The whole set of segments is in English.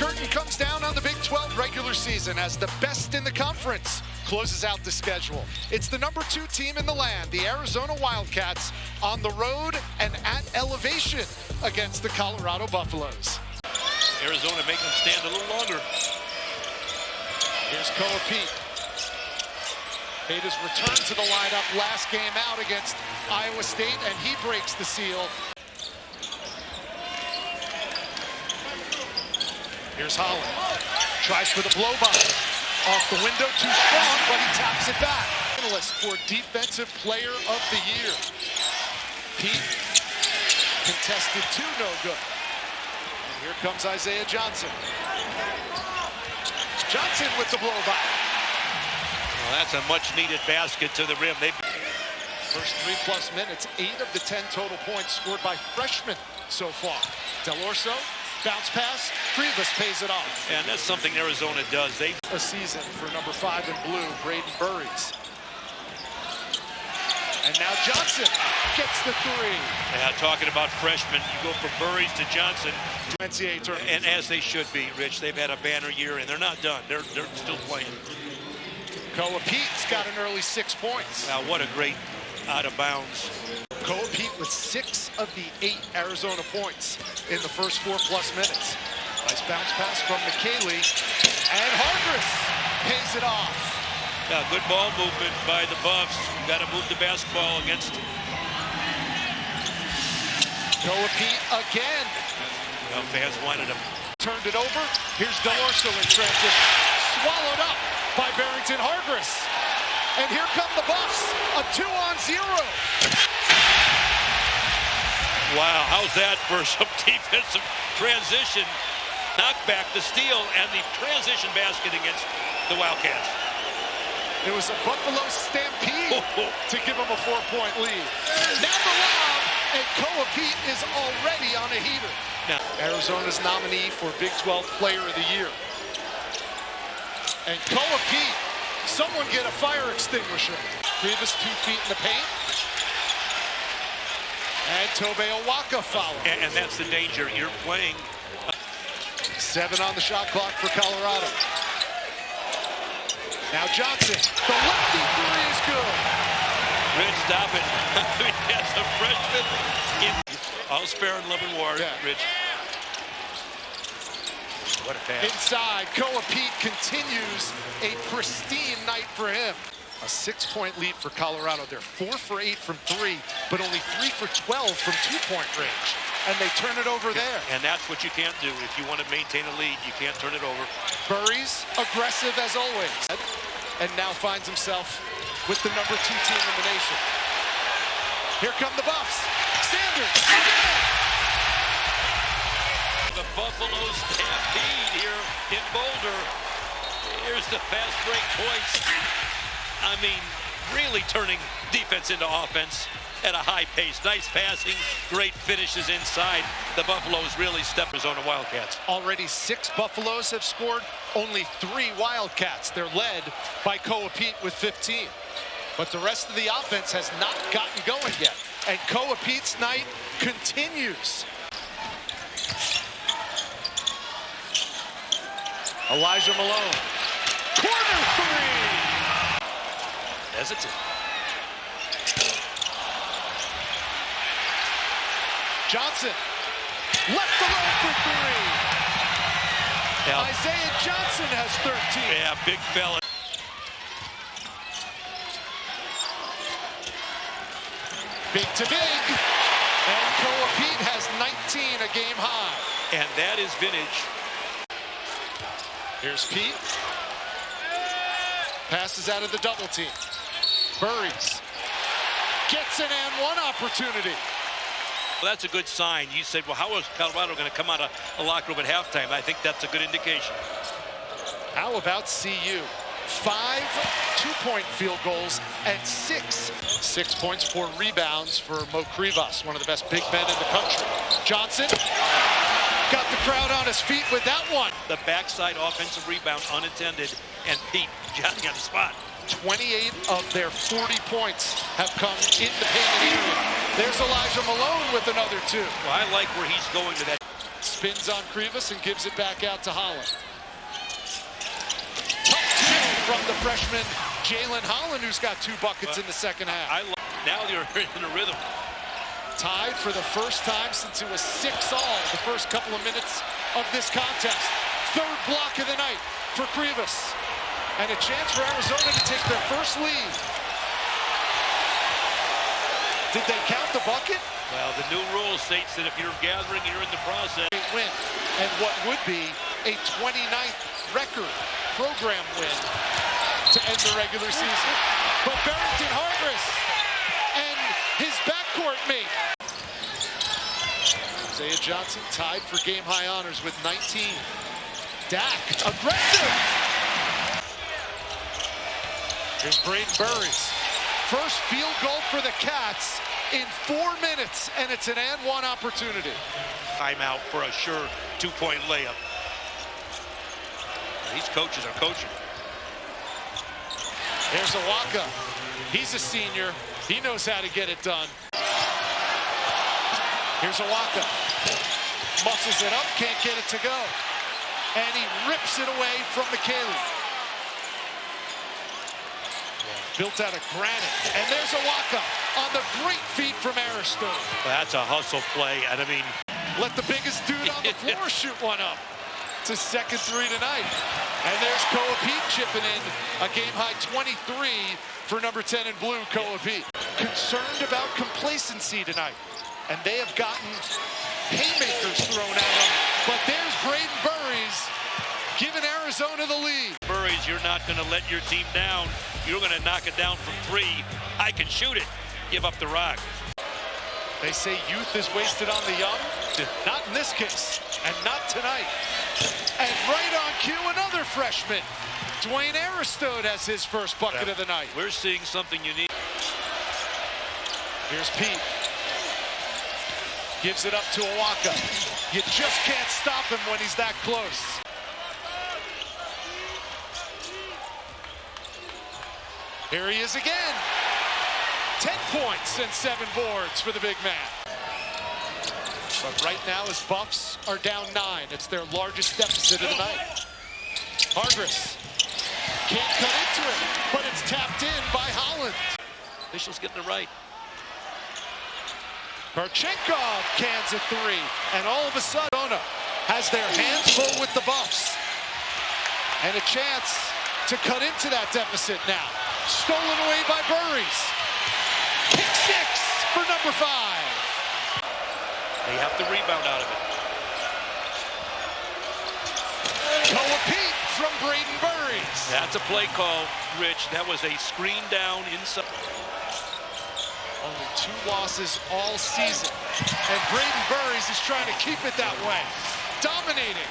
curtain comes down on the Big 12 regular season as the best in the conference closes out the schedule. It's the number 2 team in the land, the Arizona Wildcats, on the road and at elevation against the Colorado Buffaloes. Arizona making them stand a little longer. Here's Koa Pete. Made his return to the lineup last game out against Iowa State, and he breaks the seal. Here's Holland. Tries for the blow by. Off the window, too strong, but he taps it back. Finalist for Defensive Player of the Year. Pete contested 2, no good. And here comes Isaiah Johnson. Johnson with the blow by. Well, that's a much-needed basket to the rim. First 3+ minutes, 8 of the 10 total points scored by freshmen so far. Del Orso, bounce pass, Rivas pays it off. And that's something Arizona does. A season for number 5 in blue, Brayden Burries. And now Johnson gets the 3. Yeah, talking about freshmen, you go from Burries to Johnson. NCAA tournament. And as they should be, Rich. They've had a banner year, and they're not done. They're still playing. Koa Pete's got an early 6 points. Now, what a great out of bounds. Koa Pete with 6 of the 8 Arizona points in the first 4+ minutes. Nice bounce pass from McKaylee, and Hargress pays it off. Yeah, good ball movement by the Buffs. You got to move the basketball against. Koa Pete again. Well, fans wanted him. Turned it over. Here's Del Orso in transition. Swallowed up by Barrington Hargress. And here come the Buffs, a 2-on-0. Wow, how's that for some defensive transition? Knock back the steal and the transition basket against the Wildcats. It was a Buffalo stampede to give them a 4-point lead. Now the lob, and Koa Pete is already on a heater. Now, Arizona's nominee for Big 12 Player of the Year. And Koa Pete, someone get a fire extinguisher. Rivas 2 feet in the paint. And Tobe Awaka fouled. And that's the danger. You're playing. 7 on the shot clock for Colorado. Now Johnson, the lefty 3 is good. Rich, stop it. I mean, that's a freshman. All spare and love and war, yeah. Rich. What a pass. Inside, Koa Pete continues a pristine night for him. A 6-point lead for Colorado. They're 4 for 8 from 3, but only 3 for 12 from 2-point range. And they turn it over there. And that's what you can't do. If you want to maintain a lead, you can't turn it over. Burries, aggressive as always. And now finds himself with the number 2 team in the nation. Here come the Buffs. Sanders, again! The Buffalo stampede here in Boulder. Here's the fast break points. I mean, really turning defense into offense at a high pace. Nice passing, great finishes inside. The Buffaloes really stepped Arizona Wildcats. Already 6 Buffaloes have scored, only 3 Wildcats. They're led by Koa Pete with 15. But the rest of the offense has not gotten going yet. And Koa Pete's night continues. Elijah Malone, corner 3. Hesitant. Johnson, left alone for 3. Yeah. Isaiah Johnson has 13. Yeah, big fella. Big to big. And Koa Pete has 19, a game high. And that is vintage. Here's Pete. Passes out of the double team. Burries gets an and 1 opportunity. Well, that's a good sign. You said, well, how is Colorado going to come out of a locker room at halftime? I think that's a good indication. How about CU? 5 2-point field goals and 6 points, 4 rebounds for Mo Rivas, one of the best big men in the country. Johnson got the crowd on his feet with that one. The backside offensive rebound unattended, and Pete Johnny on the spot. 28 of their 40 points have come in the painted area. There's Elijah Malone with another 2. Well, I like where he's going to that. Spins on Krivas and gives it back out to Holland. Tough kill from the freshman Jalen Holland, who's got 2 buckets in the second half. Now you're in a rhythm. Tied for the first time since it was 6-all the first couple of minutes of this contest. 3rd block of the night for Krivas. And a chance for Arizona to take their first lead. Did they count the bucket? Well, the new rule states that if you're gathering and you're in the process. Win, and what would be a 29th record program win to end the regular season. But Barrington Hargress and his backcourt mate. Isaiah Johnson tied for game-high honors with 19. Dak, aggressive. Here's Brayden Burries. First field goal for the Cats in 4 minutes, and it's an and-one opportunity. Timeout for a sure 2-point layup. These coaches are coaching. There's Awaka. He's a senior. He knows how to get it done. Here's Awaka. Muscles it up, can't get it to go. And he rips it away from McKaylee. Built out of granite. And there's Awaka on the great feed from Aristotle. Well, that's a hustle play. And I mean, let the biggest dude on the floor shoot one up. It's his second 3 tonight. And there's Koa Pete chipping in a game-high 23 for number 10 in blue, Koa Pete. Concerned about complacency tonight. And they have gotten haymakers thrown at them. But there's Brayden Burries giving Arizona the lead. Burries, you're not going to let your team down. You're going to knock it down from 3. I can shoot it. Give up the rock. They say youth is wasted on the young. Not in this case, and not tonight. And right on cue, another freshman. Dwayne Aristotle has his first bucket of the night. We're seeing something unique. Here's Pete. Gives it up to Awaka. You just can't stop him when he's that close. Here he is again. 10 points and 7 boards for the big man. But right now his Buffs are down 9. It's their largest deficit of the night. Hargress can't cut into it, but it's tapped in by Holland. Officials getting it right. Karchenkov cans a 3, and all of a sudden, Arizona has their hands full with the Buffs. And a chance to cut into that deficit now. Stolen away by Burries. Pick 6 for number 5. They have to rebound out of it. Koa Pete from Brayden Burries. That's a play call, Rich. That was a screen down inside. Only 2 losses all season. And Brayden Burries is trying to keep it that way. Dominating.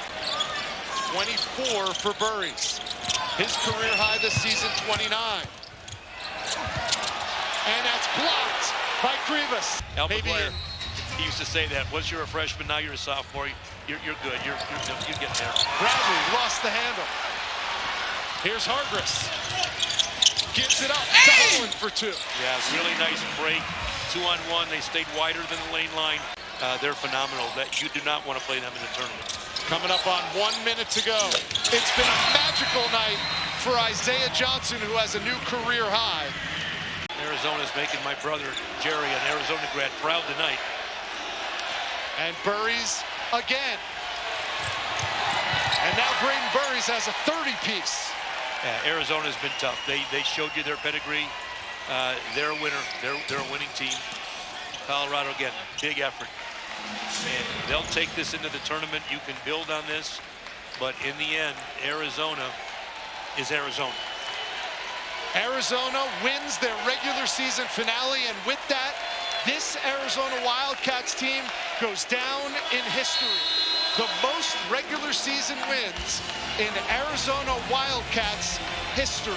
24 for Burries. His career high this season, 29. And that's blocked by Krivas. Albert Blair, he used to say that. Once you're a freshman, now you're a sophomore. You're good. You're getting there. Bradley lost the handle. Here's Hargress. Gives it up to Holland for 2. Yeah, really nice break. 2-on-1. They stayed wider than the lane line. They're phenomenal. That you do not want to play them in the tournament. Coming up on 1 minute to go. It's been a magical night for Isaiah Johnson, who has a new career high. Arizona's making my brother, Jerry, an Arizona grad, proud tonight. And Burries again. And now Brayden Burries has a 30-piece. Yeah, Arizona's been tough. They showed you their pedigree. They're a winner. They're a winning team. Colorado, again, big effort. And they'll take this into the tournament. You can build on this. But in the end, Arizona is Arizona. Arizona wins their regular season finale, and with that, this Arizona Wildcats team goes down in history. The most regular season wins in Arizona Wildcats history.